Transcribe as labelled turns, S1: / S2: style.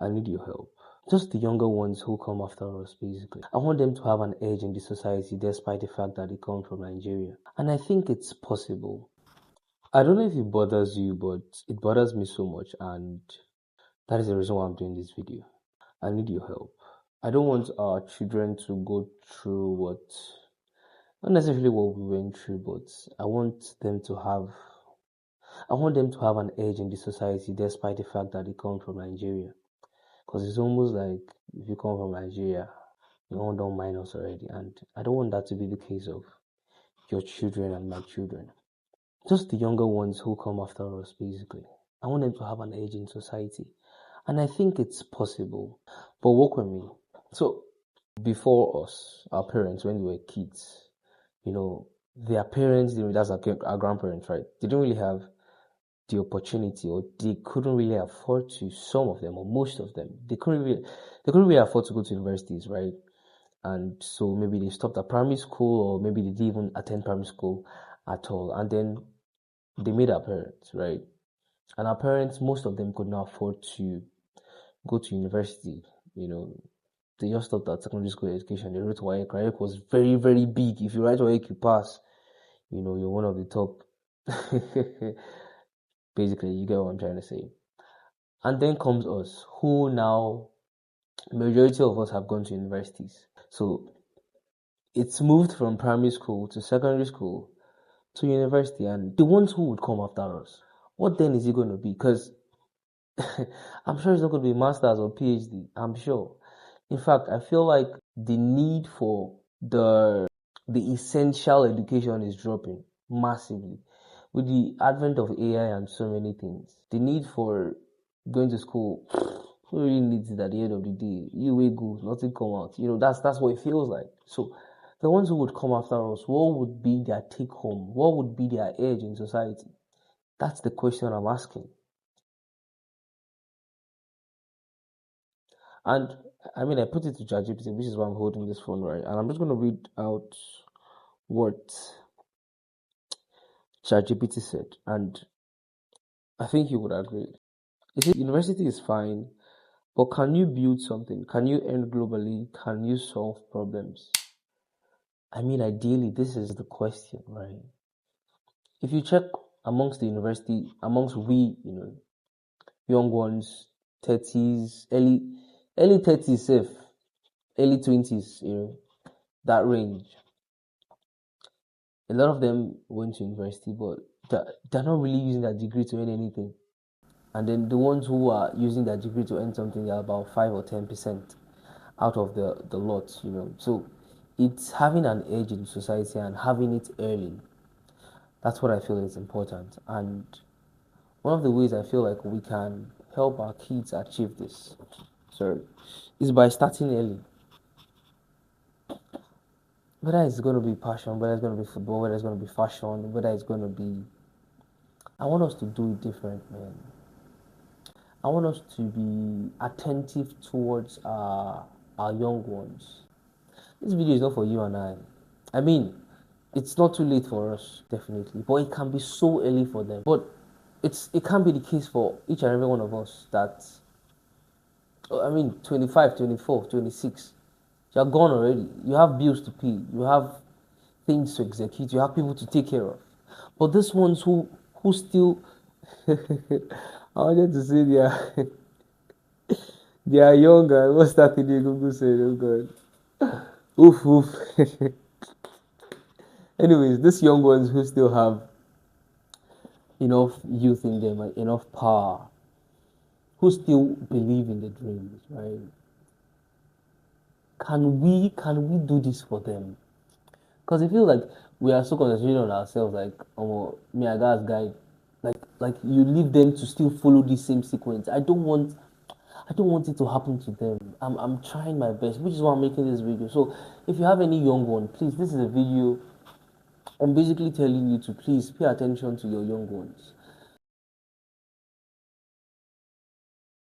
S1: I need your help. Just the younger ones who come after us, basically. I want them to have an edge in the society despite the fact that they come from Nigeria. And I think it's possible. I don't know if it bothers you, but it bothers me so much, and that is the reason why I'm doing this video. I need your help. I don't want our children to go through not necessarily what we went through, but I want them to have an edge in the society despite the fact that they come from Nigeria. Because it's almost like if you come from Nigeria, you all don't mind us already. And I don't want that to be the case of your children and my children. Just the younger ones who come after us, basically. I want them to have an edge in society. And I think it's possible. But work with me. So, before us, our parents, when we were kids, their parents, that's our grandparents, right? They didn't really have the opportunity, or they couldn't really afford to, some of them or most of them, they couldn't really afford to go to universities, right? And so maybe they stopped at primary school, or maybe they didn't even attend primary school at all. And then they made our parents, right? And our parents, most of them could not afford to go to university, They just stopped at secondary school education. They wrote WAEC. WAEC was very, very big. If you write WAEC, you pass. You're one of the top. Basically, you get what I'm trying to say. And then comes us, who now, majority of us have gone to universities. So it's moved from primary school to secondary school to university, and the ones who would come after us, what then is it going to be? Because I'm sure it's not going to be master's or PhD. I'm sure. In fact, I feel like the need for the essential education is dropping massively with the advent of AI and so many things. The need for going to school, who really needs it at the end of the day? You will go, nothing come out. That's what it feels like. So the ones who would come after us, what would be their take home? What would be their edge in society? That's the question I'm asking. And I mean, I put it to ChatGPT, which is why I'm holding this phone, right? And I'm just going to read out what ChatGPT said. And I think you would agree. It says university is fine, but can you build something? Can you earn globally? Can you solve problems? I mean, ideally, this is the question, right? If you check amongst we, young ones, 30s, early 30s, safe, early 20s, that range. A lot of them went to university, but they're not really using that degree to earn anything. And then the ones who are using that degree to earn something, they're about 5 or 10% out of the lot, So it's having an edge in society and having it early. That's what I feel is important. And one of the ways I feel like we can help our kids achieve this, is by starting early. Whether it's going to be passion, whether it's going to be football, whether it's going to be fashion, whether it's going to be... I want us to do it different, man. I want us to be attentive towards our young ones. This video is not for you and I. I mean, it's not too late for us, definitely, but it can be so early for them. But it can't be the case for each and every one of us that, 25, 24, 26, you're gone already. You have bills to pay. You have things to execute. You have people to take care of. But these ones who still, I wanted to say they are younger. What's that thing Google said? Oh God. Oof, oof. Anyways, these young ones who still have enough youth in them and enough power, who still believe in the dreams, right? Can we do this for them? Because I feel like we are so concentrated on ourselves, like, me, I got guy, like you leave them to still follow the same sequence. I don't want it to happen to them. I'm trying my best, which is why I'm making this video. So if you have any young one, please, this is a video. I'm basically telling you to please pay attention to your young ones.